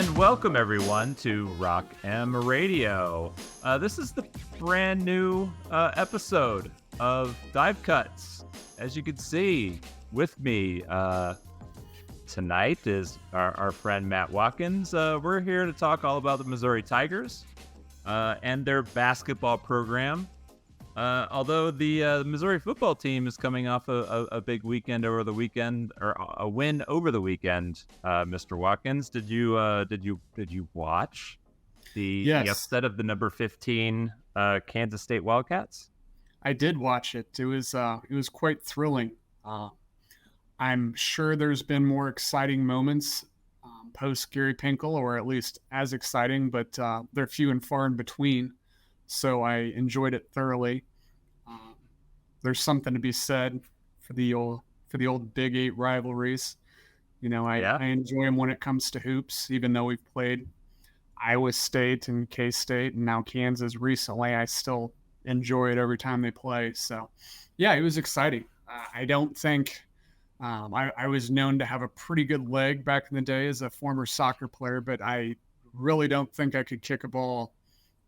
And welcome everyone to Rock M Radio. This is the brand new episode of Dive Cuts. As you can see, with me tonight is our friend Matt Watkins. We're here to talk all about the Missouri Tigers and their basketball program. Although the Missouri football team is coming off a big weekend over the weekend, or a win over the weekend, Mr. Watkins, did you watch the upset of the number 15 Kansas State Wildcats? I did watch it. It was quite thrilling. I'm sure there's been more exciting moments post Gary Pinkel, or at least as exciting, but they're few and far in between. So I enjoyed it thoroughly. There's something to be said for the old Big 8 rivalries. You know, I enjoy them when it comes to hoops, even though we've played Iowa State and K-State and now Kansas recently. I still enjoy it every time they play. So, yeah, it was exciting. I don't think I was known to have a pretty good leg back in the day as a former soccer player, but I really don't think I could kick a ball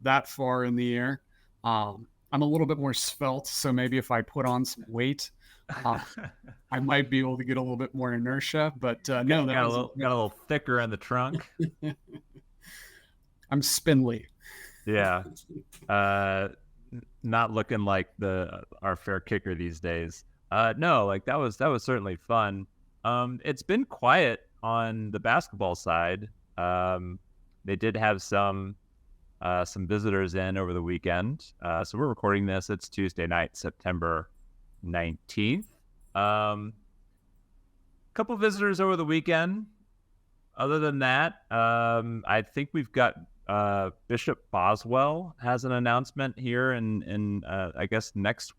that far in the air. I'm a little bit more svelte, so maybe if I put on some weight, I might be able to get a little bit more inertia. But no, got a little thicker in the trunk. I'm spindly. Yeah, not looking like our fair kicker these days. No, like that was certainly fun. It's been quiet on the basketball side. They did have some visitors in over the weekend. So we're recording this. It's Tuesday night, September 19th. Couple visitors over the weekend. Other than that, I think we've got Bishop Boswell has an announcement here in I guess next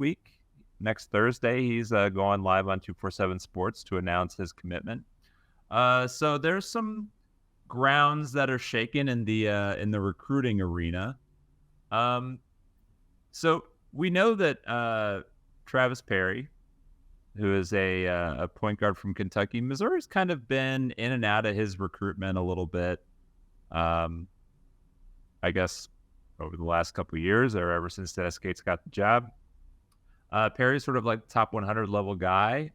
Thursday. He's going live on 247 Sports to announce his commitment. So there's some grounds that are shaken in the recruiting arena. So we know that Travis Perry, who is a point guard from Kentucky, Missouri's kind of been in and out of his recruitment a little bit. I guess over the last couple of years, or ever since Dennis Gates got the job. Perry's sort of like the top 100 level guy.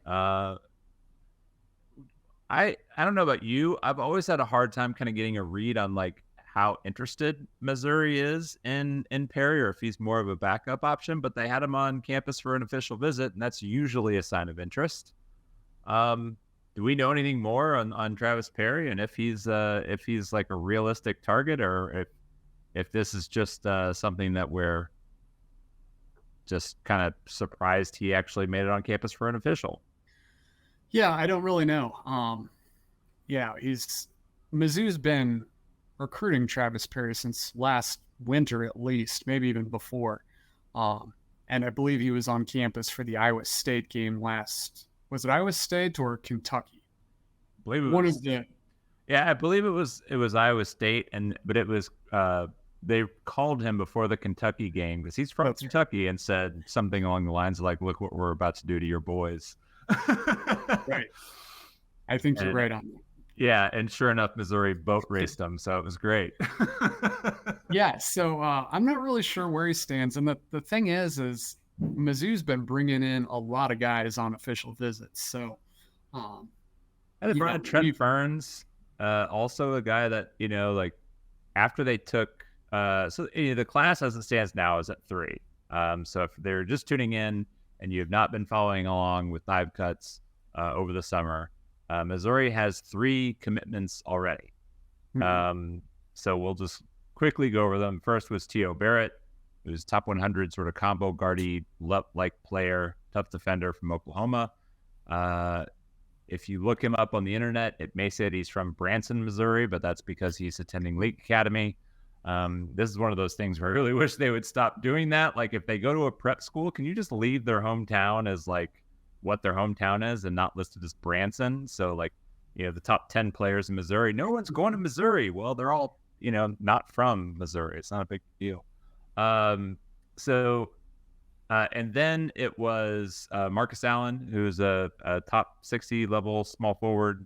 I don't know about you. I've always had a hard time kind of getting a read on like how interested Missouri is in Perry, or if he's more of a backup option. But they had him on campus for an official visit, and that's usually a sign of interest. Do we know anything more on Travis Perry, and if he's like a realistic target, or if this is just something that we're just kind of surprised he actually made it on campus for an official? Yeah, I don't really know. Mizzou's been recruiting Travis Perry since last winter, at least, maybe even before. And I believe he was on campus for the Iowa State game was it Iowa State or Kentucky? I believe it was one of the. Yeah, I believe it was Iowa State, but it was they called him before the Kentucky game because he's from Kentucky and said something along the lines of like, "Look what we're about to do to your boys." Right. I think you're right on that. Yeah, and sure enough, Missouri boat raced him, so it was great. Yeah, so I'm not really sure where he stands. And the thing is Mizzou's been bringing in a lot of guys on official visits. So, and they brought in Trent Burns, also a guy that, like after they took, the class as it stands now is at 3. So if they're just tuning in and you have not been following along with Dive Cuts over the summer, Missouri has 3 commitments already. Mm-hmm. So we'll just quickly go over them. First was T.O. Barrett, who's top 100 sort of combo guardy like player, tough defender from Oklahoma. If you look him up on the internet, it may say that he's from Branson, Missouri, but that's because he's attending League Academy. This is one of those things where I really wish they would stop doing that. Like if they go to a prep school, can you just leave their hometown as like what their hometown is and not listed as Branson? So like, the top 10 players in Missouri, no one's going to Missouri. Well, they're all, not from Missouri. It's not a big deal. And then it was Marcus Allen, who's a top 60 level small forward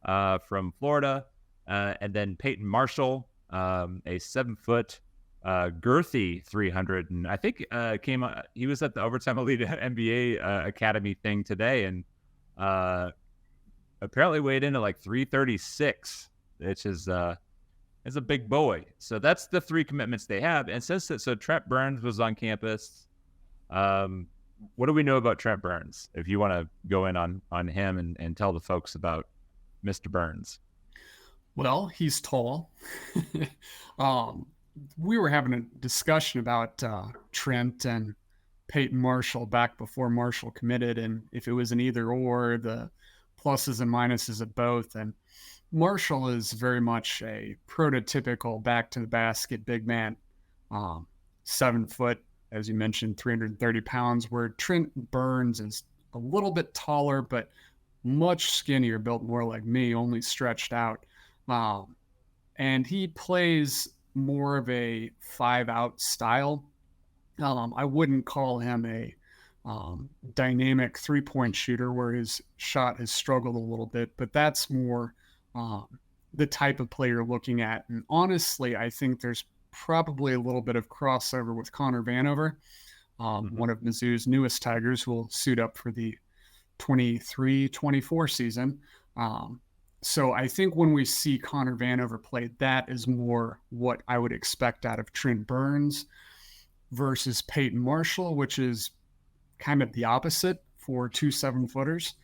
from Florida. And then Peyton Marshall, a 7-foot, girthy 300. And I think he was at the Overtime Elite NBA Academy thing today, and apparently weighed in at like 336, which is a big boy. So that's the 3 commitments they have. And so Trent Burns was on campus. What do we know about Trent Burns? If you want to go in on him and tell the folks about Mr. Burns. Well, he's tall. We were having a discussion about Trent and Peyton Marshall back before Marshall committed, and if it was an either or, the pluses and minuses of both. And Marshall is very much a prototypical back to the basket big man, 7 foot, as you mentioned, 330 pounds, where Trent Burns is a little bit taller, but much skinnier, built more like me, only stretched out. And he plays more of a 5-out style. I wouldn't call him a dynamic 3-point shooter where his shot has struggled a little bit, but that's more the type of player you're looking at. And honestly, I think there's probably a little bit of crossover with Connor Vanover, one of Mizzou's newest Tigers, who will suit up for the 23-24 season. So I think when we see Connor Vanover play, that is more what I would expect out of Trent Burns versus Peyton Marshall, which is kind of the opposite for 2 7-footers.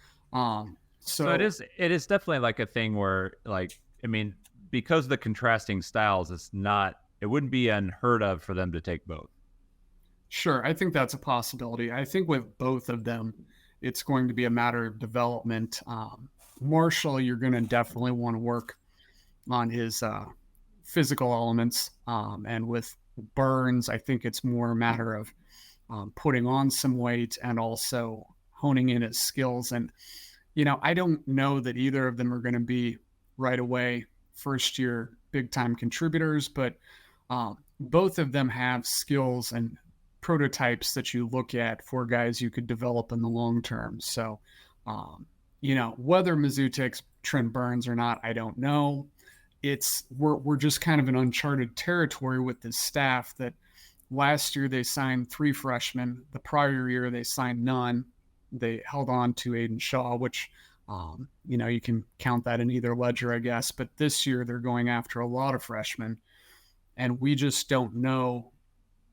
So it is definitely like a thing where, like, I mean, because of the contrasting styles, it wouldn't be unheard of for them to take both. Sure, I think that's a possibility. I think with both of them, it's going to be a matter of development. Marshall, you're going to definitely want to work on his physical elements. And with Burns, I think it's more a matter of putting on some weight and also honing in his skills. And, I don't know that either of them are going to be right away first-year big-time contributors, but both of them have skills and prototypes that you look at for guys you could develop in the long term. So, whether Mizzou takes Trent Burns or not, I don't know. We're just kind of in uncharted territory with this staff that last year they signed 3 freshmen. The prior year they signed none. They held on to Aiden Shaw, which, you can count that in either ledger, I guess. But this year they're going after a lot of freshmen. And we just don't know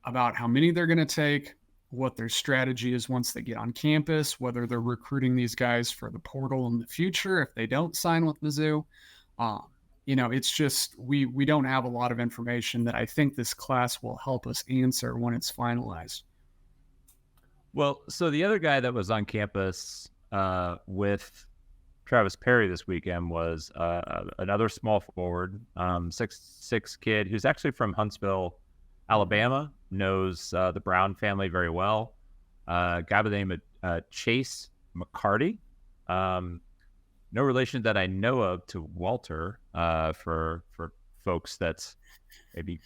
about how many they're going to take, what their strategy is once they get on campus, whether they're recruiting these guys for the portal in the future if they don't sign with Mizzou. It's just we don't have a lot of information that I think this class will help us answer when it's finalized. Well, so the other guy that was on campus with Travis Perry this weekend was another small forward, 6'6" kid who's actually from Huntsville, Alabama, knows the Brown family very well. A guy by the name of Chase McCarty. No relation that I know of to Walter, for folks that's maybe,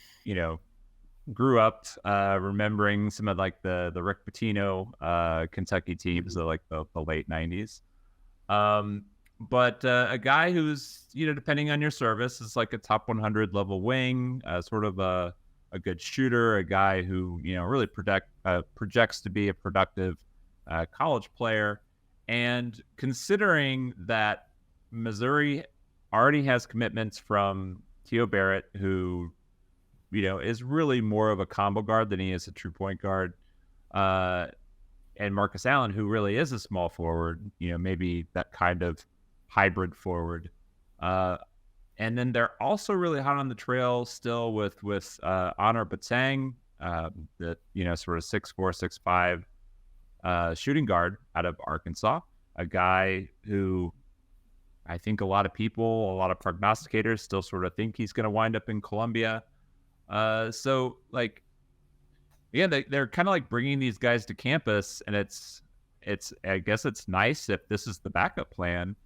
grew up remembering some of like the Rick Pitino Kentucky teams of like the late 90s. But a guy who's, depending on your service, is like a top 100 level wing, sort of a good shooter, a guy who, really projects to be a productive college player. And considering that Missouri already has commitments from Theo Barrett, who, is really more of a combo guard than he is a true point guard, and Marcus Allen, who really is a small forward, maybe that kind of hybrid forward. And then they're also really hot on the trail still with Honor Batang, the sort of 6'4", 6'5" shooting guard out of Arkansas, a guy who I think a lot of prognosticators still sort of think he's going to wind up in Columbia. So like, again, they're kind of like bringing these guys to campus, and it's I guess it's nice if this is the backup plan.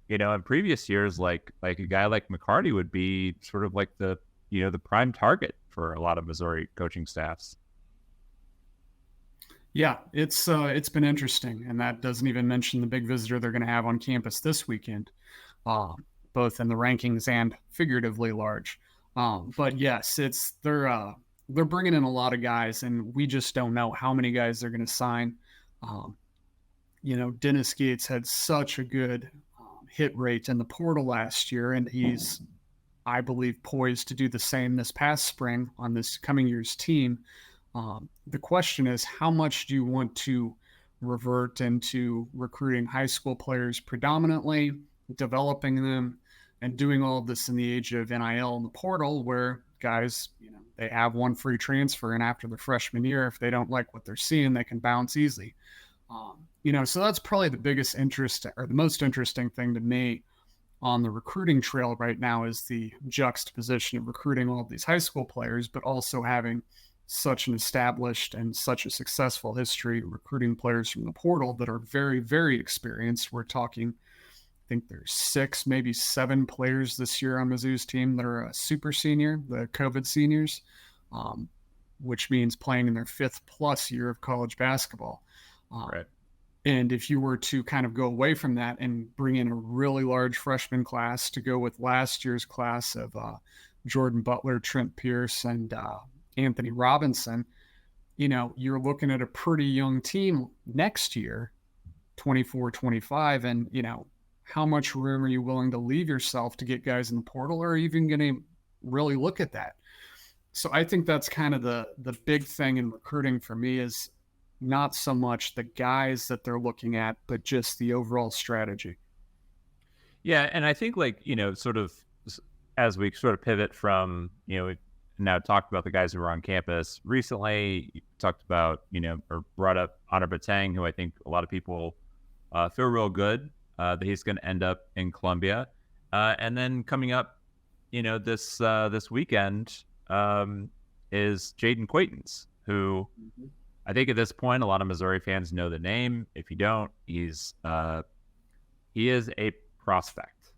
In previous years, like a guy like McCarty would be sort of like the prime target for a lot of Missouri coaching staffs. Yeah, it's been interesting, and that doesn't even mention the big visitor they're going to have on campus this weekend. both in the rankings and figuratively large. But yes, they're bringing in a lot of guys, and we just don't know how many guys they're going to sign. Dennis Gates had such a good hit rate in the portal last year, and he's, I believe, poised to do the same this past spring on this coming year's team. The question is, how much do you want to revert into recruiting high school players predominantly, developing them, and doing all of this in the age of NIL and the portal, where guys, they have one free transfer, and after their freshman year, if they don't like what they're seeing, they can bounce easy. So that's probably the biggest interest, or the most interesting thing to me on the recruiting trail right now, is the juxtaposition of recruiting all of these high school players, but also having such an established and such a successful history recruiting players from the portal that are very, very experienced. We're talking, I think there's 6, maybe 7 players this year on Mizzou's team that are a super senior, the COVID seniors, which means playing in their 5th plus year of college basketball. Right. And if you were to kind of go away from that and bring in a really large freshman class to go with last year's class of Jordan Butler, Trent Pierce, and Anthony Robinson, you're looking at a pretty young team next year, 24, 25. And, how much room are you willing to leave yourself to get guys in the portal, or even going to really look at that? So I think that's kind of the big thing in recruiting for me, is not so much the guys that they're looking at, but just the overall strategy. Yeah. And I think sort of as we sort of pivot from, now talked about the guys who were on campus recently, you talked about, or brought up Honor Batang, who I think a lot of people feel real good that he's going to end up in Columbia. And then coming up, this weekend is Jaden Quaitons, who I think at this point, a lot of Missouri fans know the name. If you don't, he is a prospect.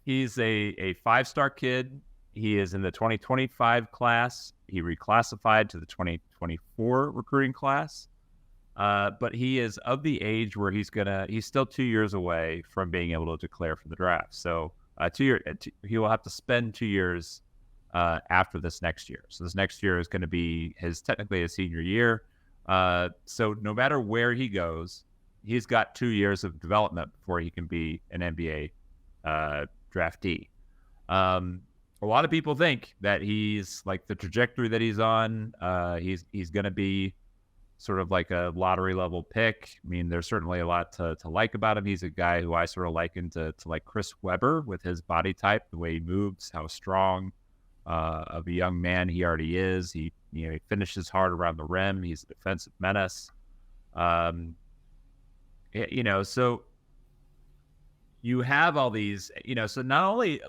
He's a 5-star kid. He is in the 2025 class. He reclassified to the 2024 recruiting class. But he is of the age where he's still 2 years away from being able to declare for the draft. So he will have to spend 2 years after this next year. So this next year is going to be technically his senior year. So no matter where he goes, he's got 2 years of development before he can be an NBA draftee. A lot of people think that he's like the trajectory that he's on. He's going to be sort of like a lottery level pick. I mean, there's certainly a lot to like about him. He's a guy who I sort of liken to like Chris Webber with his body type, the way he moves, how strong of a young man he already is. He finishes hard around the rim. He's a defensive menace. So you have all these, so not only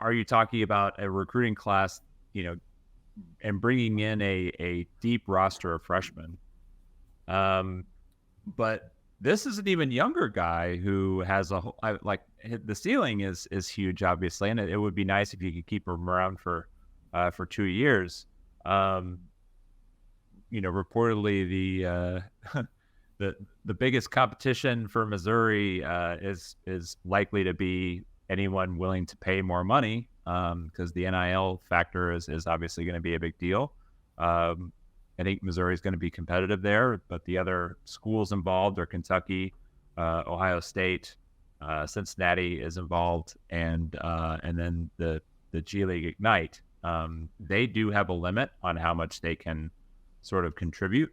are you talking about a recruiting class, and bringing in a deep roster of freshmen, but this is an even younger guy who has the ceiling is huge, obviously, and it would be nice if you could keep him around for 2 years. Reportedly the biggest competition for Missouri is likely to be anyone willing to pay more money, because the NIL factor is obviously going to be a big deal. I think Missouri is going to be competitive there, but the other schools involved are Kentucky, Ohio State, Cincinnati is involved, and then the G League Ignite. They do have a limit on how much they can sort of contribute.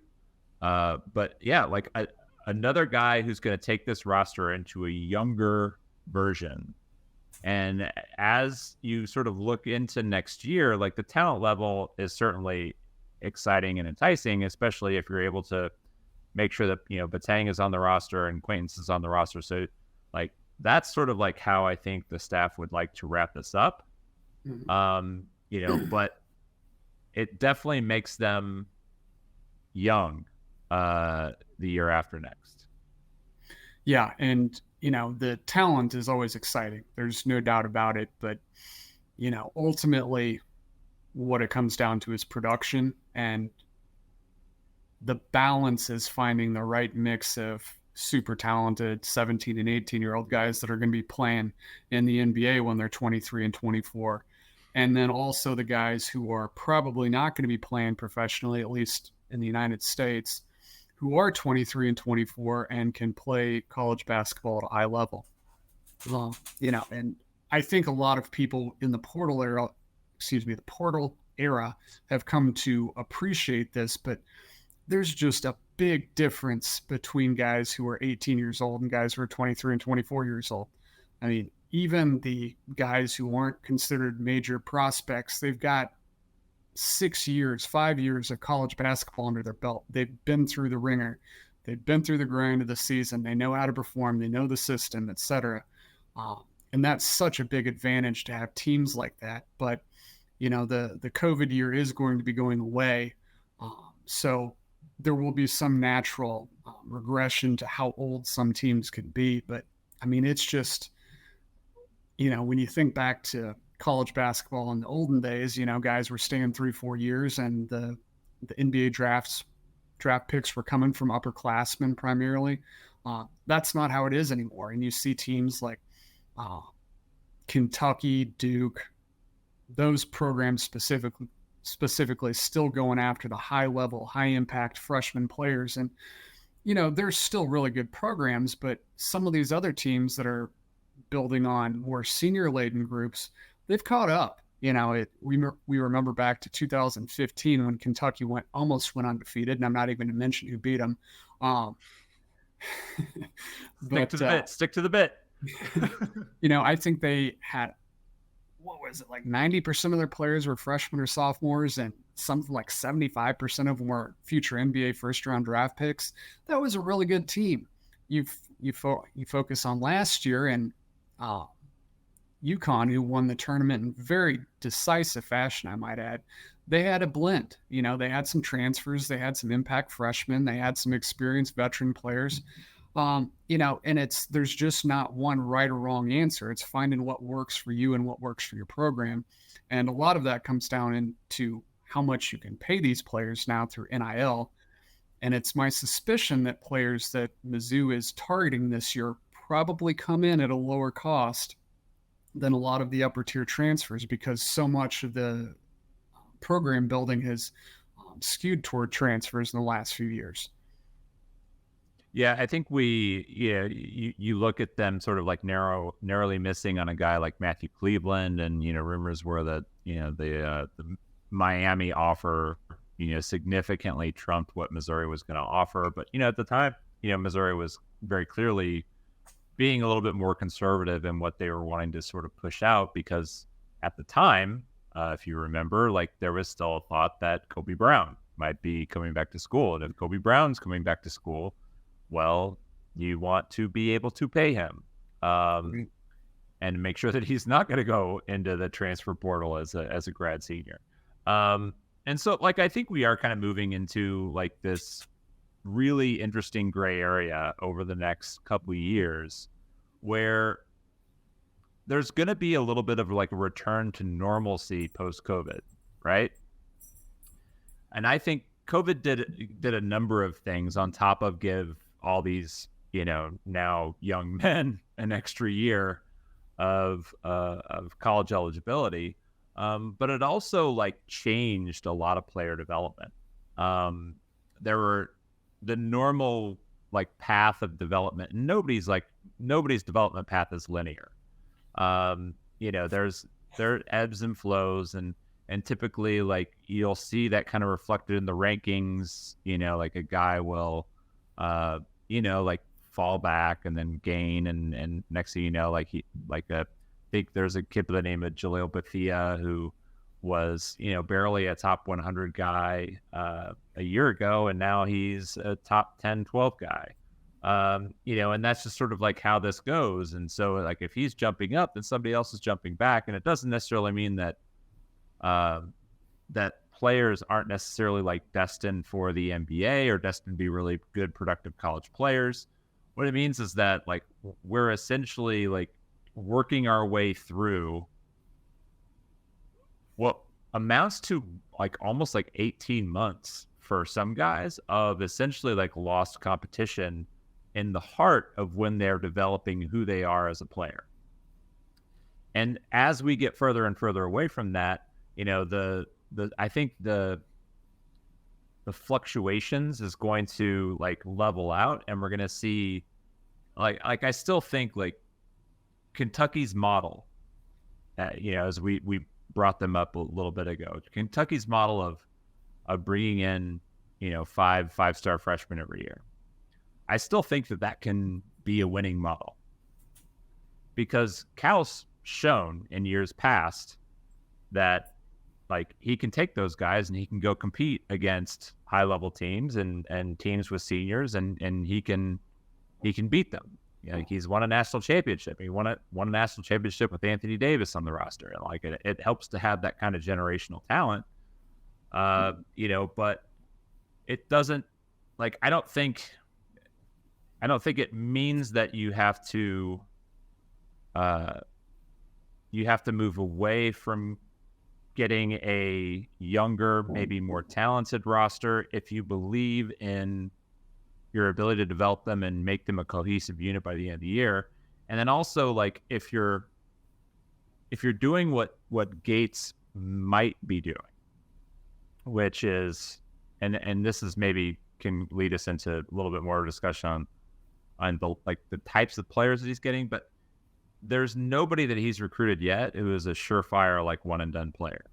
But yeah, another guy who's going to take this roster into a younger version. And as you sort of look into next year, the talent level is certainly exciting and enticing, especially if you're able to make sure that, Batang is on the roster and Quaintance is on the roster. So that's sort of how I think the staff would like to wrap this up. But it definitely makes them young the year after next. Yeah. And, the talent is always exciting. There's no doubt about it. But, ultimately what it comes down to is production, and the balance is finding the right mix of super talented 17 and 18-year-old guys that are going to be playing in the NBA when they're 23 and 24. And then also the guys who are probably not going to be playing professionally, at least in the United States, who are 23 and 24 and can play college basketball at a high level. And I think a lot of people in the portal era have come to appreciate this, but there's just a big difference between guys who are 18 years old and guys who are 23 and 24 years old. I mean, even the guys who aren't considered major prospects, they've got 5 years of college basketball under their belt. They've been through the ringer. They've been through the grind of the season. They know how to perform. They know the system, etc. And that's such a big advantage to have teams like that. But, the COVID year is going to be going away. So there will be some natural regression to how old some teams can be. But, I mean, it's just, when you think back to college basketball in the olden days, guys were staying 3-4 years, and the NBA draft picks were coming from upperclassmen primarily. That's not how it is anymore. And you see teams like Kentucky, Duke, those programs specifically still going after the high level, high impact freshman players. And, they're still really good programs, but some of these other teams that are building on more senior laden groups, they've caught up. We remember back to 2015 when Kentucky almost went undefeated, and I'm not even going to mention who beat them. Stick to the bit. I think they had, what was it, like 90% of their players were freshmen or sophomores, and something like 75% of them were future NBA first-round draft picks. That was a really good team. You focus on last year, and UConn, who won the tournament in very decisive fashion, I might add, they had a blend. They had some transfers, they had some impact freshmen, they had some experienced veteran players. And there's just not one right or wrong answer. It's finding what works for you and what works for your program. And a lot of that comes down into how much you can pay these players now through NIL. And it's my suspicion that players that Mizzou is targeting this year probably come in at a lower cost than a lot of the upper tier transfers, because so much of the program building has skewed toward transfers in the last few years. Yeah, I think you look at them sort of like narrowly missing on a guy like Matthew Cleveland, and rumors were that the Miami offer significantly trumped what Missouri was going to offer. But at the time, Missouri was very clearly being a little bit more conservative in what they were wanting to sort of push out, because at the time, if you remember, like there was still a thought that Kobe Brown might be coming back to school, and if Kobe Brown's coming back to school, well, you want to be able to pay him and make sure that he's not going to go into the transfer portal as a grad senior. And so, like, I think we are kind of moving into like this really interesting gray area over the next couple of years, where there's going to be a little bit of like a return to normalcy post-COVID, right? And I think COVID did a number of things on top of give all these, now young men an extra year of college eligibility. But it also like changed a lot of player development. There were the normal like path of development, and nobody's development path is linear. There are ebbs and flows, and typically like you'll see that kind of reflected in the rankings. Like a guy will like fall back and then gain, and next thing you know, I think there's a kid by the name of Jaleel Bethia who was barely a top 100 guy a year ago, and now he's a top 10, 12 guy. And that's just sort of like how this goes. And so like if he's jumping up, then somebody else is jumping back, and it doesn't necessarily mean that that players aren't necessarily like destined for the NBA or destined to be really good, productive college players. What it means is that like we're essentially like working our way through what amounts to like almost like 18 months for some guys of essentially like lost competition in the heart of when they're developing who they are as a player. And as we get further and further away from that, I think the fluctuations is going to like level out, and we're going to see like I still think like Kentucky's model, as we brought them up a little bit ago, Kentucky's model of bringing in, five-star freshmen every year. I still think that can be a winning model, because Cal's shown in years past that like he can take those guys and he can go compete against high level teams and teams with seniors, and he can beat them. He's won a national championship. He won a national championship with Anthony Davis on the roster. And like it helps to have that kind of generational talent. But it doesn't, like, I don't think it means that you have to move away from getting a younger, maybe more talented roster if you believe in your ability to develop them and make them a cohesive unit by the end of the year. And then also, like, if you're doing what Gates might be doing, which is, and this is maybe can lead us into a little bit more discussion on the types of players that he's getting, but there's nobody that he's recruited yet who is a surefire like one and done player.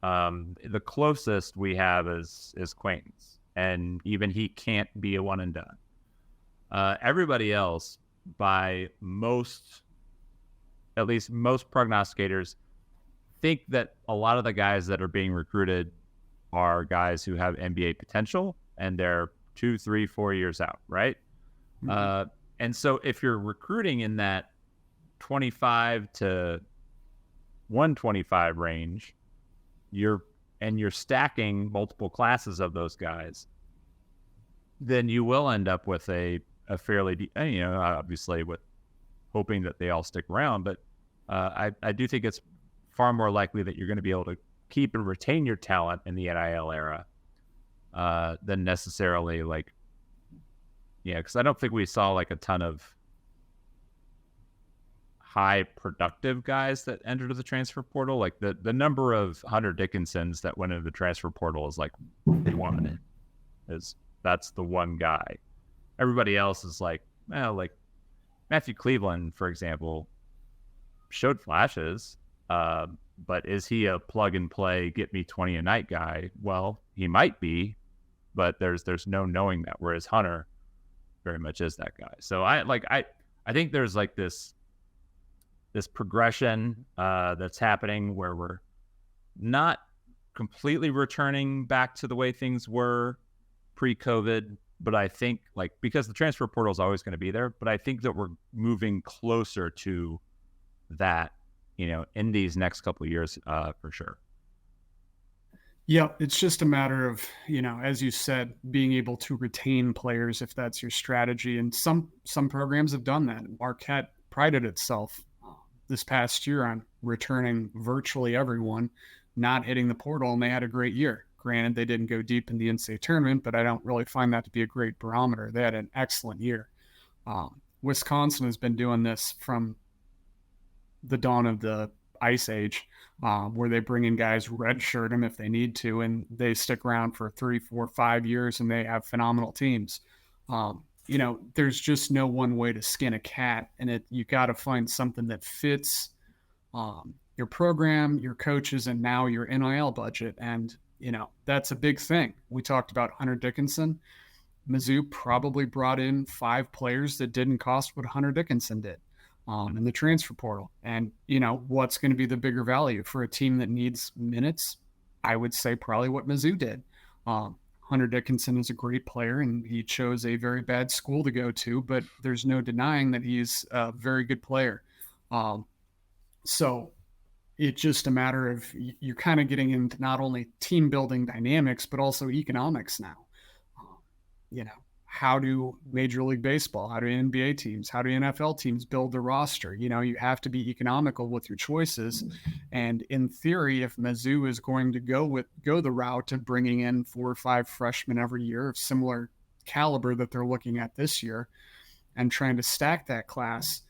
The closest we have is Quaintance, and even he can't be a one and done. Everybody else, by at least most prognosticators, think that a lot of the guys that are being recruited are guys who have NBA potential, and they're 2, 3, 4 years out, right? Mm-hmm. And so if you're recruiting in that 25 to 125 range, you're stacking multiple classes of those guys, then you will end up with a fairly, obviously with hoping that they all stick around. But I do think it's far more likely that you're going to be able to keep and retain your talent in the NIL era than necessarily because I don't think we saw like a ton of high productive guys that entered the transfer portal. Like the number of Hunter Dickinsons that went into the transfer portal is like one. That's the one guy. Everybody else is like Matthew Cleveland, for example, showed flashes, but is he a plug and play, get me 20 a night guy? Well, he might be, but there's no knowing that. Whereas Hunter very much is that guy. So I think there's like this progression that's happening where we're not completely returning back to the way things were pre-COVID, but I think because the transfer portal is always going to be there, but I think that we're moving closer to that, in these next couple of years for sure. Yeah, it's just a matter of, as you said, being able to retain players if that's your strategy. And some programs have done that. Marquette prided itself this past year on returning virtually everyone, not hitting the portal, and they had a great year. Granted, they didn't go deep in the NCAA tournament, but I don't really find that to be a great barometer. They had an excellent year. Wisconsin has been doing this from the dawn of the Ice Age, where they bring in guys, redshirt them if they need to, and they stick around for 3, 4, 5 years, and they have phenomenal teams. There's just no one way to skin a cat, and you got to find something that fits your program, your coaches, and now your NIL budget. And, that's a big thing. We talked about Hunter Dickinson. Mizzou probably brought in 5 players that didn't cost what Hunter Dickinson did in the transfer portal. And, what's going to be the bigger value for a team that needs minutes? I would say probably what Mizzou did. Hunter Dickinson is a great player, and he chose a very bad school to go to, but there's no denying that he's a very good player. So it's just a matter of you're kind of getting into not only team building dynamics, but also economics now. How do Major League Baseball, how do NBA teams, how do NFL teams build the roster? You have to be economical with your choices. And in theory, if Mizzou is going to go the route of bringing in 4 or 5 freshmen every year of similar caliber that they're looking at this year, and trying to stack that class,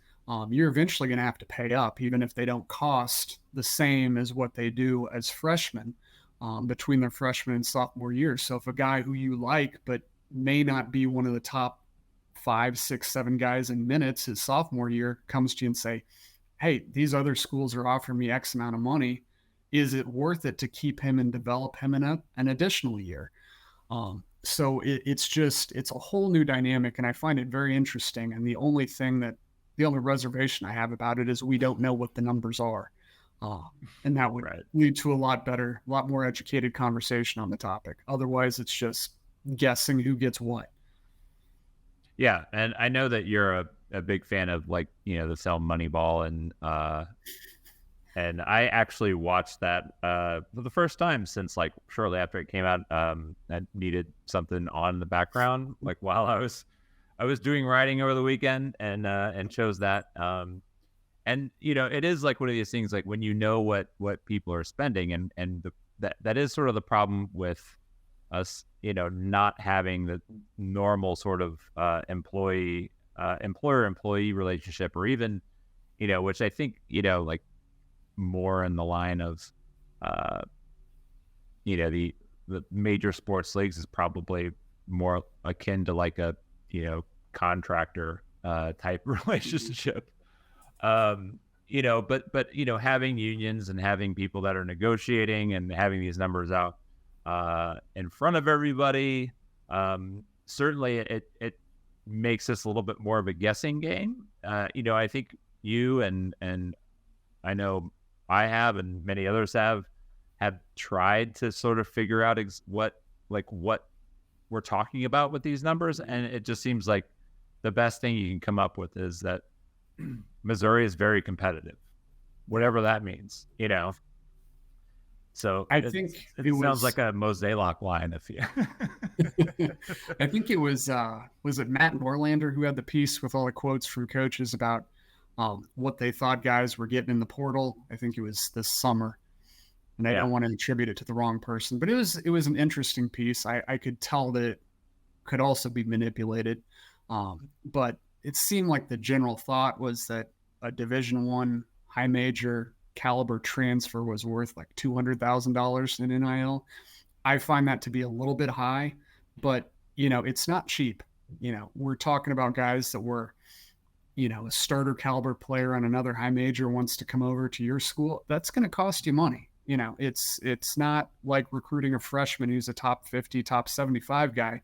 you're eventually going to have to pay up, even if they don't cost the same as what they do as freshmen between their freshman and sophomore year. So if a guy who you like, but may not be one of the top 5, 6, 7 guys in minutes his sophomore year, comes to you and say, hey, these other schools are offering me X amount of money. Is it worth it to keep him and develop him in an additional year? So it's a whole new dynamic, and I find it very interesting. And the only reservation I have about it is we don't know what the numbers are. And that would lead to a lot more educated conversation on the topic. Otherwise, it's just guessing who gets what. Yeah, and I know that you're a big fan of, like, the film Moneyball, and I actually watched that for the first time since, like, shortly after it came out. I needed something on in the background, like, while I was doing writing over the weekend, and chose that. And it is like one of these things, like, when you know what people are spending, and that is sort of the problem with us, not having the normal sort of employer-employee relationship, or even, which I think, like, more in the line of, the major sports leagues is probably more akin to, like, a, contractor type relationship. But having unions and having people that are negotiating and having these numbers out in front of everybody, certainly it makes this a little bit more of a guessing game. I think you and I know I have, and many others have tried to sort of figure out what we're talking about with these numbers, and it just seems like the best thing you can come up with is that Missouri is very competitive, whatever that means, So I think it sounds like a Mosaic line. If you, I think it was it Matt Norlander who had the piece with all the quotes from coaches about what they thought guys were getting in the portal. I think it was this summer, and I don't want to attribute it to the wrong person, but it was an interesting piece. I could tell that it could also be manipulated, but it seemed like the general thought was that a Division I high major caliber transfer was worth like $200,000 in NIL. I find that to be a little bit high, but it's not cheap. We're talking about guys that were, a starter caliber player on another high major wants to come over to your school. That's going to cost you money. It's not like recruiting a freshman who's a top 50, top 75 guy.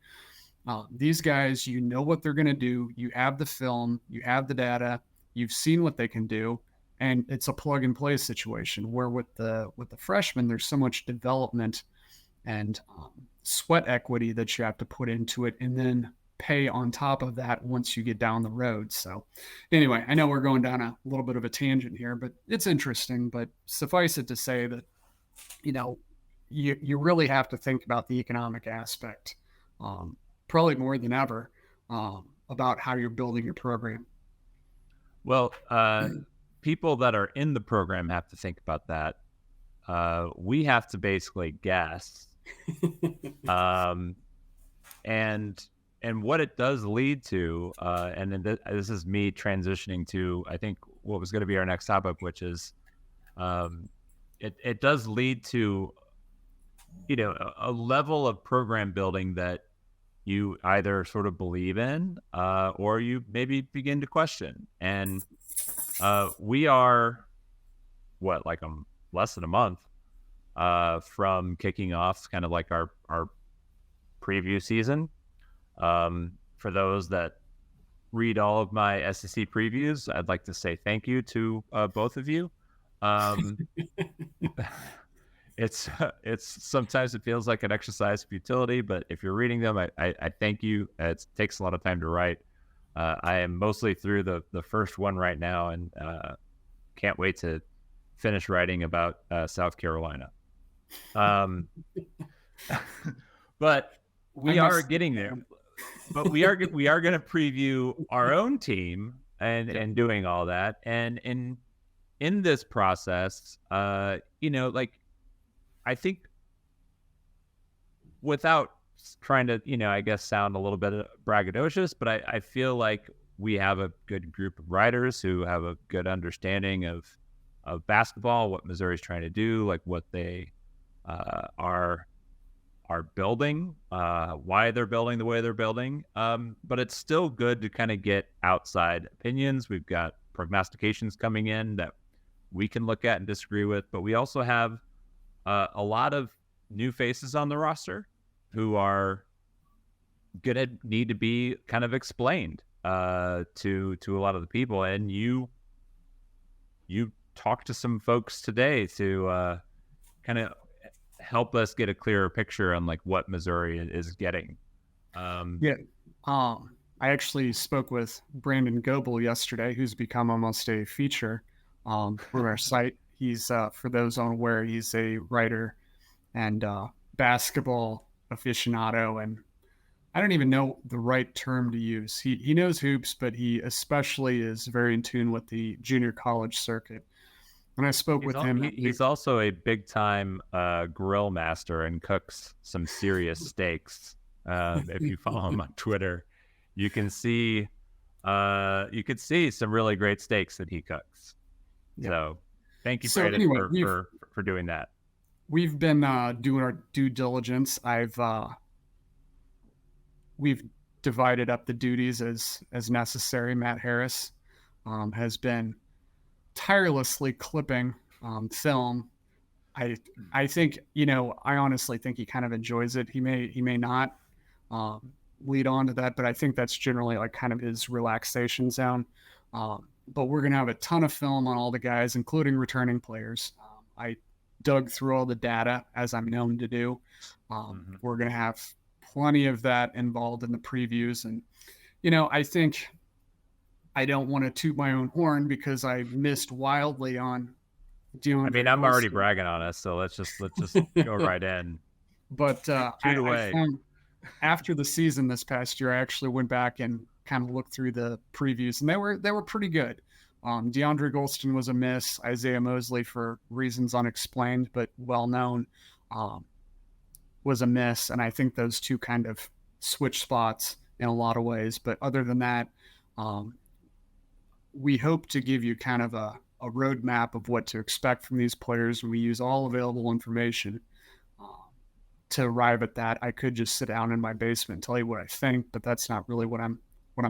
These guys, what they're going to do. You have the film, you have the data, you've seen what they can do. And it's a plug and play situation where with the freshmen, there's so much development and sweat equity that you have to put into it, and then pay on top of that once you get down the road. So anyway, I know we're going down a little bit of a tangent here, but it's interesting. But suffice it to say that, you really have to think about the economic aspect, probably more than ever, about how you're building your program. Well, people that are in the program have to think about that. We have to basically guess, and what it does lead to, and then this is me transitioning to, I think, what was going to be our next topic, which is, it does lead to, a level of program building that you either sort of believe in, or you maybe begin to question. And we are less than a month from kicking off kind of like our preview season. For those that read all of my SEC previews, I'd like to say thank you to both of you. It's sometimes it feels like an exercise of futility, but if you're reading them, I thank you. It takes a lot of time to write. I am mostly through the first one right now, and can't wait to finish writing about South Carolina. But we are getting there. But we are going to preview our own team and doing all that. And in this process, I think, without trying to, I guess, sound a little bit braggadocious, but I feel like we have a good group of writers who have a good understanding of basketball, what Missouri's trying to do, like what they are building, why they're building the way they're building. But it's still good to kind of get outside opinions. We've got prognostications coming in that we can look at and disagree with, but we also have a lot of new faces on the roster who are gonna need to be kind of explained to a lot of the people. And you talked to some folks today to kind of help us get a clearer picture on like what Missouri is getting. I actually spoke with Brandon Goebel yesterday, who's become almost a feature for our site. He's, for those unaware, he's a writer and basketball aficionado, and I don't even know the right term to use. He knows hoops, but he especially is very in tune with the junior college circuit. When I spoke with him, he's also a big time grill master and cooks some serious steaks. If you follow him on Twitter, you can see some really great steaks that he cooks. Yeah. So thank you, Brandon, for doing that. We've been doing our due diligence. We've divided up the duties as necessary. Matt Harris has been tirelessly clipping film. I think, I honestly think he kind of enjoys it. He may not lead on to that, but I think that's generally like kind of his relaxation zone. But we're going to have a ton of film on all the guys, including returning players. I dug through all the data, as I'm known to do. We're going to have plenty of that involved in the previews. And, I think I don't want to toot my own horn because I missed wildly on doing. I mean, I'm already bragging on us, so let's just go right in. But I found after the season this past year, I actually went back and kind of looked through the previews, and they were pretty good. DeAndre Golston was a miss. Isaiah Mosley, for reasons unexplained but well known, was a miss, and I think those two kind of switch spots in a lot of ways. But other than that, we hope to give you kind of a roadmap of what to expect from these players, and we use all available information to arrive at that. I could just sit down in my basement and tell you what I think, but that's not really what I'm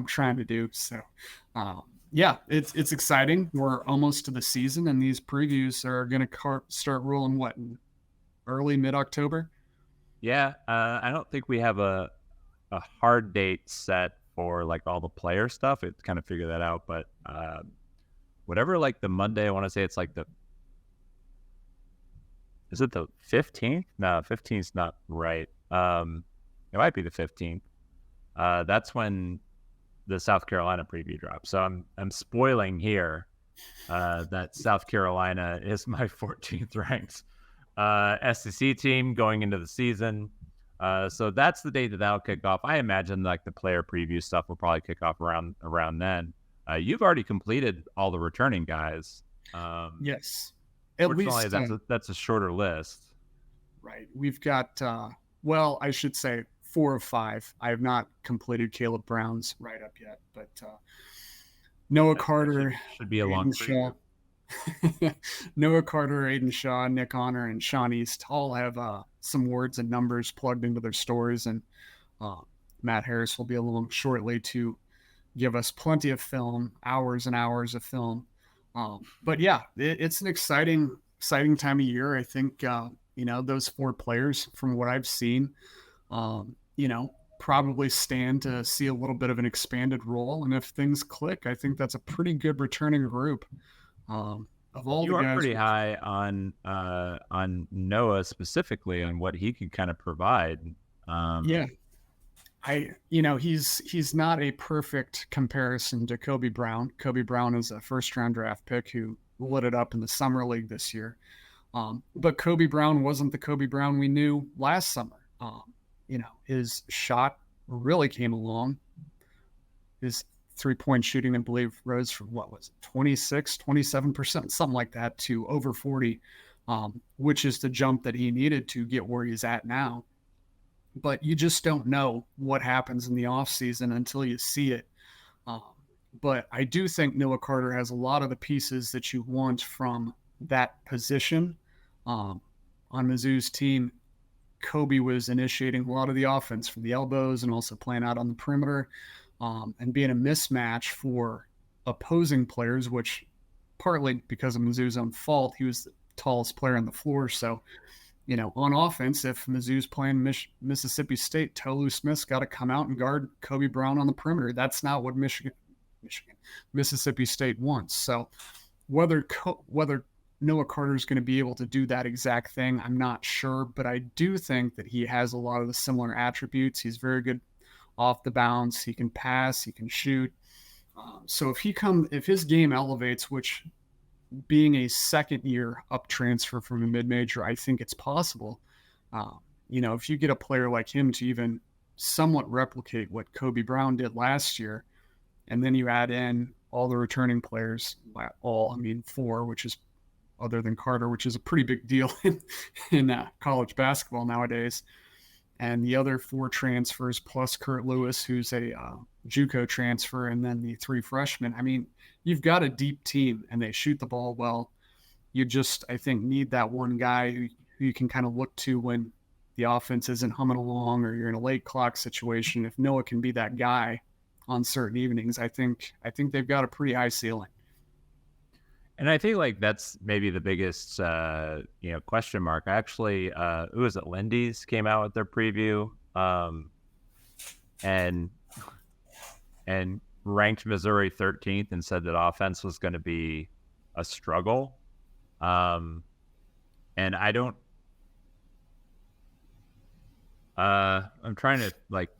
trying to do. So, it's exciting. We're almost to the season, and these previews are going to start rolling in early mid-October. Yeah, I don't think we have a hard date set for like all the player stuff. It kind of figure that out, but whatever, like the Monday, I want to say it's like is it the 15th? No, 15th's not right. It might be the 15th. That's when the South Carolina preview drops. So I'm spoiling here that South Carolina is my 14th ranked SEC team going into the season. So that's the date that'll kick off. I imagine like the player preview stuff will probably kick off around then. You've already completed all the returning guys. Yes. At least that's a shorter list. Right. We've got, I should say 4 of 5. I have not completed Caleb Brown's write-up yet, but Noah Carter should be a long preview. Noah Carter, Aiden Shaw, Nick Honor, and Sean East all have some words and numbers plugged into their stories, and Matt Harris will be along shortly to give us plenty of film, hours and hours of film. But yeah, it's an exciting time of year. I think, those 4 players, from what I've seen, probably stand to see a little bit of an expanded role. And if things click, I think that's a pretty good returning group. Of all you the are guys, pretty high on Noah specifically, on what he could kind of provide. He's not a perfect comparison to Kobe Brown. Kobe Brown is a first-round draft pick who lit it up in the summer league this year. But Kobe Brown wasn't the Kobe Brown we knew last summer. His shot really came along. His three-point shooting, I believe, rose from 27%, something like that, to over 40, which is the jump that he needed to get where he's at now. But you just don't know what happens in the off season until you see it. But I do think Noah Carter has a lot of the pieces that you want from that position. On Mizzou's team, Kobe was initiating a lot of the offense from the elbows and also playing out on the perimeter, and being a mismatch for opposing players, which partly because of Mizzou's own fault, he was the tallest player on the floor. So, on offense, if Mizzou's playing Mississippi State, Tolu Smith's got to come out and guard Kobe Brown on the perimeter. That's not what Mississippi State wants. So whether Noah Carter is going to be able to do that exact thing, I'm not sure, but I do think that he has a lot of the similar attributes. He's very good off the bounce. He can pass. He can shoot. So if his game elevates, which being a second year up transfer from a mid-major, I think it's possible. If you get a player like him to even somewhat replicate what Kobe Brown did last year, and then you add in all the returning players, four, which is other than Carter, which is a pretty big deal in college basketball nowadays. And the other four transfers plus Kurt Lewis, who's a JUCO transfer, and then the three freshmen. I mean, you've got a deep team, and they shoot the ball well. You just, I think, need that one guy who you can kind of look to when the offense isn't humming along or you're in a late clock situation. If Noah can be that guy on certain evenings, I think they've got a pretty high ceiling. And I think like that's maybe the biggest question mark. Actually, who was it? Lindy's came out with their preview, and ranked Missouri 13th and said that offense was going to be a struggle. And I don't. I'm trying to like.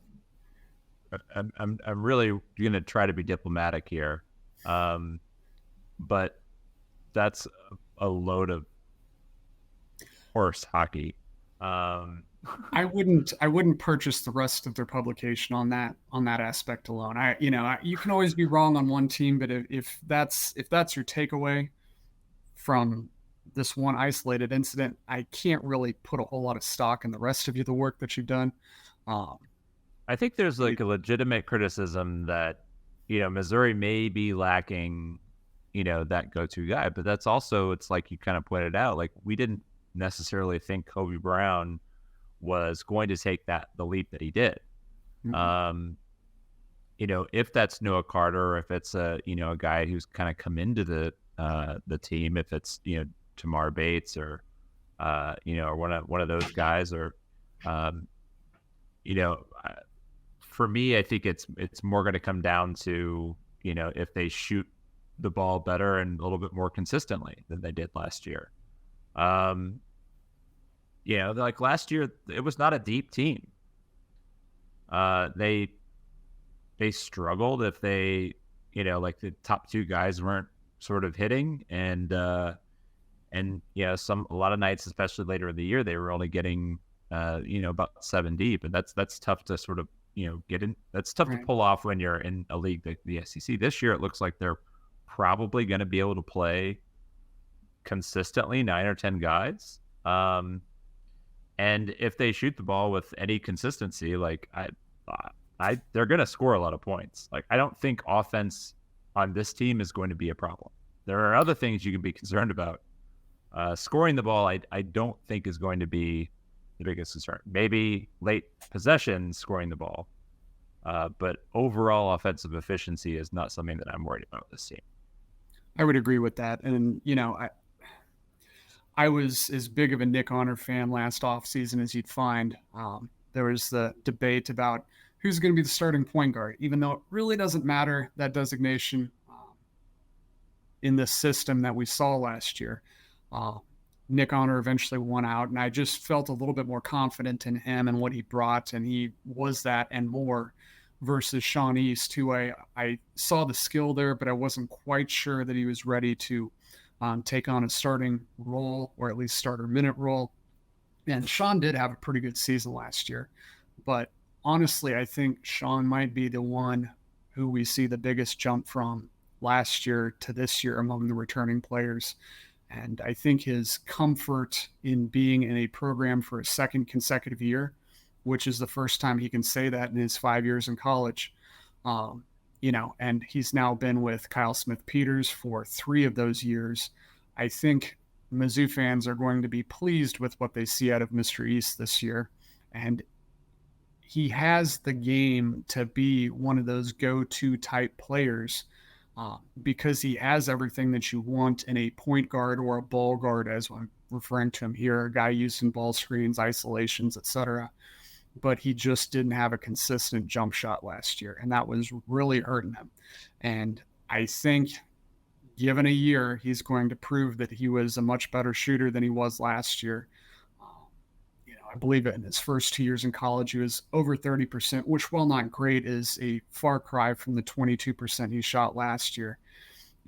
I'm really going to try to be diplomatic here, but that's a load of horse hockey. I wouldn't purchase the rest of their publication on that aspect alone. You can always be wrong on one team, but if that's your takeaway from this one isolated incident, I can't really put a whole lot of stock in the rest of the work that you've done. I think there's like a legitimate criticism that, Missouri may be lacking, that go-to guy, but that's also, it's like you kind of pointed out, like we didn't necessarily think Kobe Brown was going to take the leap that he did. Mm-hmm. If that's Noah Carter, or if it's a guy who's kind of come into the team, if it's, Tamar Bates or, or one of those guys, or, for me, I think it's more going to come down to, if they shoot the ball better and a little bit more consistently than they did last year. Like last year, it was not a deep team. They struggled if they, like the top two guys weren't sort of hitting, and a lot of nights, especially later in the year, they were only getting, about 7 deep, and that's tough to sort of, get in. That's tough to pull off when you're in a league like the SEC. This year, it looks like they're probably going to be able to play consistently 9 or 10 guys. And if they shoot the ball with any consistency, like they're going to score a lot of points. Like I don't think offense on this team is going to be a problem. There are other things you can be concerned about. Scoring the ball, I don't think is going to be the biggest concern. Maybe late possession scoring the ball, but overall offensive efficiency is not something that I'm worried about with this team. I would agree with that. And, I was as big of a Nick Honor fan last offseason as you'd find. There was the debate about who's going to be the starting point guard, even though it really doesn't matter, that designation in the system that we saw last year. Nick Honor eventually won out, and I just felt a little bit more confident in him and what he brought, and he was that and more, versus Sean East, who I saw the skill there, but I wasn't quite sure that he was ready to take on a starting role, or at least starter minute role. And Sean did have a pretty good season last year, but honestly, I think Sean might be the one who we see the biggest jump from last year to this year among the returning players. And I think his comfort in being in a program for a second consecutive year, which is the first time he can say that in his 5 years in college, and he's now been with Kyle Smith-Peters for 3 of those years. I think Mizzou fans are going to be pleased with what they see out of Mr. East this year. And he has the game to be one of those go-to type players because he has everything that you want in a point guard or a ball guard, as I'm referring to him here, a guy using ball screens, isolations, etc. But he just didn't have a consistent jump shot last year, and that was really hurting him. And I think given a year, he's going to prove that he was a much better shooter than he was last year. I believe in his first 2 years in college, he was over 30%, which, while not great, is a far cry from the 22% he shot last year.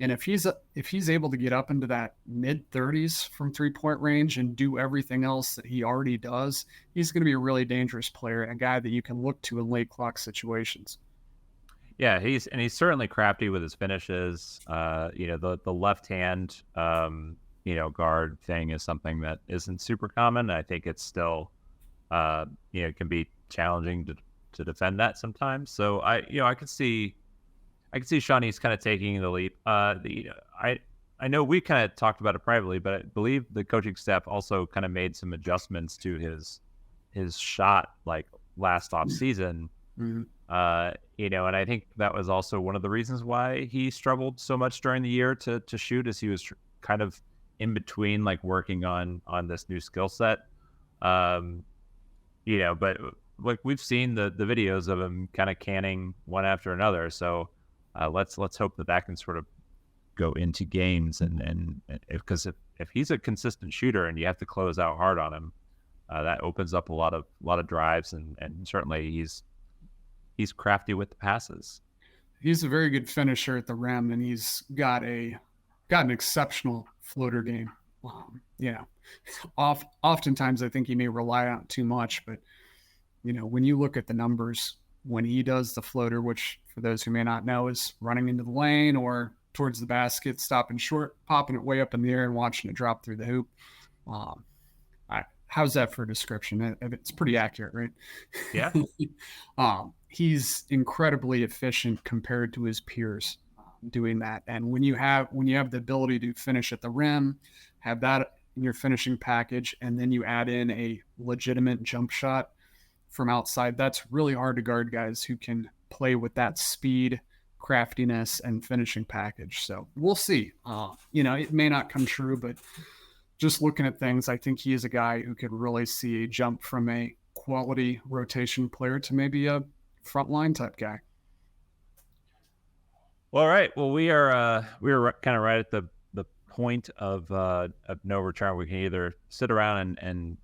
And if he's able to get up into that mid-30s from three-point range and do everything else that he already does, he's going to be a really dangerous player, a guy that you can look to in late clock situations. Yeah, he's certainly crafty with his finishes. The left hand guard thing is something that isn't super common. I think it's still can be challenging to defend that sometimes. So I could see Sean East kind of taking the leap. I know we kind of talked about it privately, but I believe the coaching staff also kind of made some adjustments to his shot like last off season. Mm-hmm. And I think that was also one of the reasons why he struggled so much during the year to shoot, as he was kind of in between like working on this new skill set. But like we've seen the videos of him kind of canning one after another. So let's hope that can sort of go into games, and because if he's a consistent shooter and you have to close out hard on him, that opens up a lot of drives, and certainly he's crafty with the passes. He's a very good finisher at the rim, and he's got an exceptional floater game. Oftentimes I think he may rely on it too much, but when you look at the numbers, when he does the floater, which for those who may not know is running into the lane or towards the basket, stopping short, popping it way up in the air and watching it drop through the hoop. How's that for a description? It's pretty accurate, right? Yeah. He's incredibly efficient compared to his peers doing that. And when you have the ability to finish at the rim, have that in your finishing package, and then you add in a legitimate jump shot from outside, that's really hard to guard guys who can play with that speed, craftiness, and finishing package. So we'll see. It may not come true, but just looking at things, I think he is a guy who could really see a jump from a quality rotation player to maybe a frontline type guy. Well, all right. Well, we are kind of right at the point of no return. We can either sit around and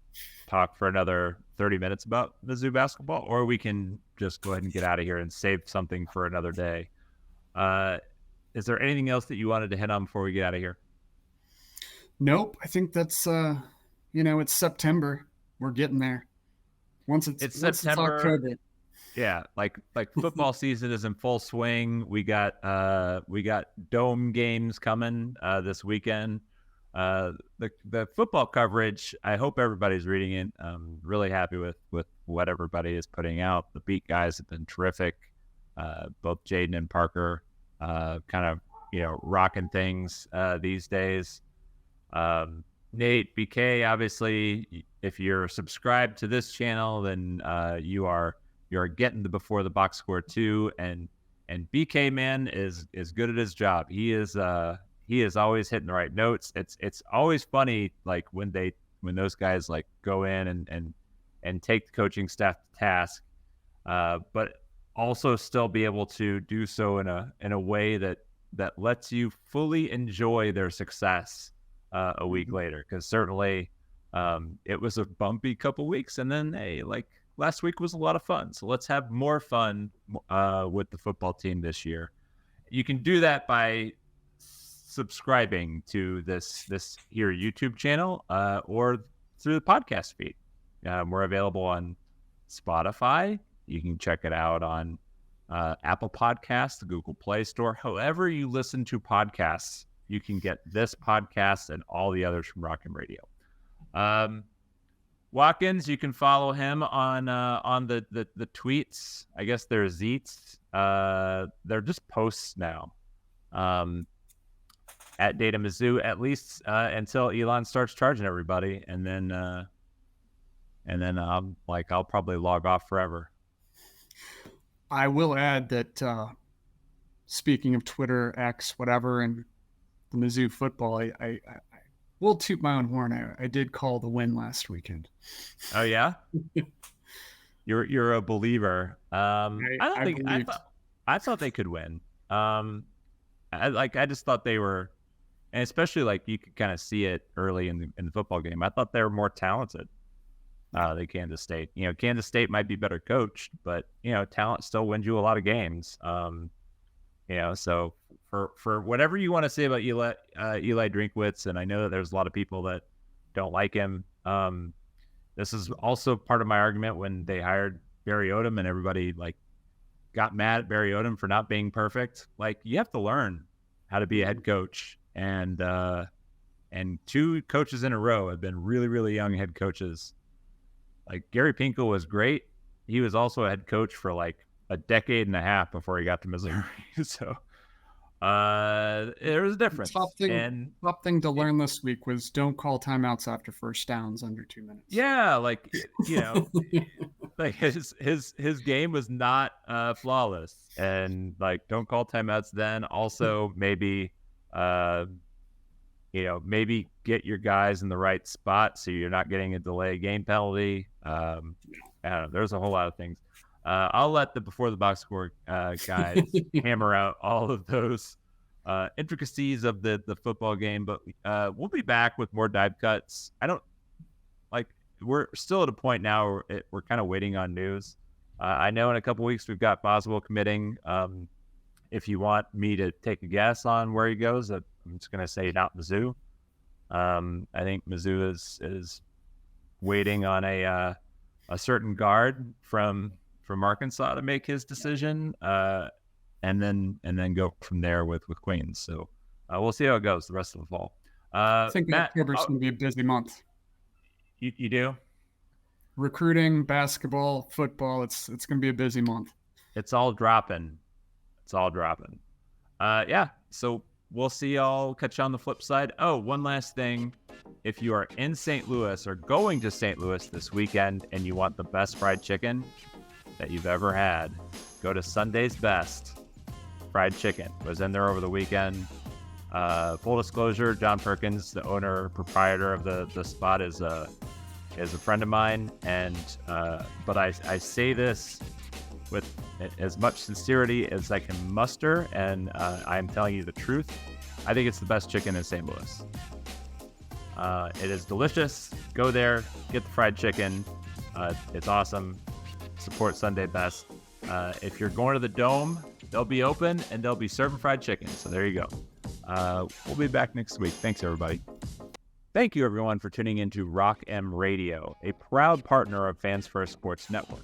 talk for another 30 minutes about Mizzou basketball, or we can just go ahead and get out of here and save something for another day. Is there anything else that you wanted to hit on before we get out of here? Nope. I think that's it's September. We're getting there. Once it's September. It's October. Yeah, like football season is in full swing. We got dome games coming this weekend. The football coverage, I hope everybody's reading it. I'm really happy with what everybody is putting out. The beat guys have been terrific. Both Jaden and Parker kind of rocking things these days. Nate, BK, obviously, if you're subscribed to this channel, then you are getting the Before the Box Score too, and BK, man, is good at his job. He is always hitting the right notes. It's always funny, like when those guys like go in and take the coaching staff to task, but also still be able to do so in a way that lets you fully enjoy their success a week later. Because certainly it was a bumpy couple weeks, and then last week was a lot of fun. So let's have more fun with the football team this year. You can do that by subscribing to this here YouTube channel or through the podcast feed. We're available on Spotify. You can check it out on Apple Podcasts, the Google Play Store. However you listen to podcasts, you can get this podcast and all the others from Rockin' Radio. Watkins, you can follow him on the tweets. I guess they're Zeets. They're just posts now. At Data Mizzou, at least until Elon starts charging everybody, and then I'll probably log off forever. I will add that speaking of Twitter, X, whatever, and the Mizzou football, I will toot my own horn. I did call the win last weekend. Oh yeah, you're a believer. I thought they could win. I just thought they were, and especially like you could kind of see it early in the football game. I thought they were more talented than Kansas State. Kansas State might be better coached, but talent still wins you a lot of games. So for whatever you want to say about Eli Drinkwitz, and I know that there's a lot of people that don't like him. This is also part of my argument when they hired Barry Odom and everybody got mad at Barry Odom for not being perfect. You have to learn how to be a head coach, and 2 coaches in a row have been really, really young head coaches. Gary Pinkel was great. He was also a head coach for a decade and a half before he got to Missouri. So there was a difference. Top thing to learn this week was don't call timeouts after first downs under 2 minutes. Yeah, his game was not flawless, and don't call timeouts then. Also, maybe maybe get your guys in the right spot so you're not getting a delay game penalty. I don't know. There's a whole lot of things. I'll let the Before the Box Score guys hammer out all of those intricacies of the football game, but we'll be back with more dive cuts. We're still at a point now where we're kind of waiting on news. I know in a couple weeks we've got Boswell committing. If you want me to take a guess on where he goes, I'm just going to say not Mizzou. I think Mizzou is waiting on a certain guard from Arkansas to make his decision, and then go from there with Queens. So we'll see how it goes the rest of the fall. I think October's going to be a busy month. You do? Recruiting, basketball, football, it's going to be a busy month. It's all dropping. Yeah, so we'll see y'all. Catch you on the flip side. Oh, one last thing. If you are in St. Louis or going to St. Louis this weekend and you want the best fried chicken that you've ever had, go to Sunday's Best Fried Chicken. Was in there over the weekend. Full disclosure, John Perkins, the owner, proprietor of the spot, is a friend of mine, and but I say this with as much sincerity as I can muster, and I'm telling you the truth. I think it's the best chicken in St. Louis. It is delicious. Go there, get the fried chicken. It's awesome. Support Sunday Best. If you're going to the Dome, they'll be open and they'll be serving fried chicken. So there you go. We'll be back next week. Thanks, everybody. Thank you, everyone, for tuning into Rock M Radio, a proud partner of Fans First Sports Network.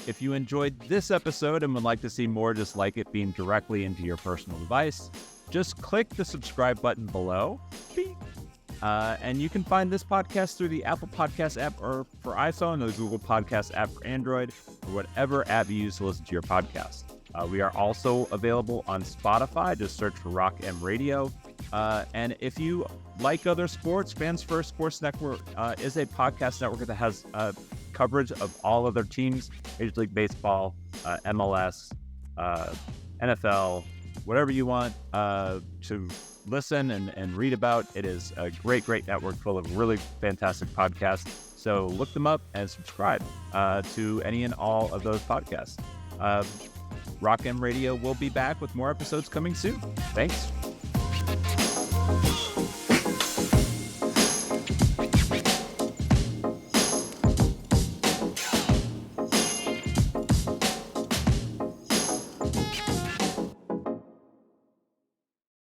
If you enjoyed this episode and would like to see more just like it beamed directly into your personal device, just click the subscribe button below. And you can find this podcast through the Apple Podcast app or for iPhone, or the Google Podcast app for Android, or whatever app you use to listen to your podcast. We are also available on Spotify. Just search for Rock M Radio. And if you like other sports, Fans First Sports Network is a podcast network that has coverage of all other teams, Major League Baseball, MLS, NFL, whatever you want to listen and read about. It is a great network full of really fantastic podcasts. So look them up and subscribe to any and all of those podcasts. Rock M Radio will be back with more episodes coming soon. Thanks.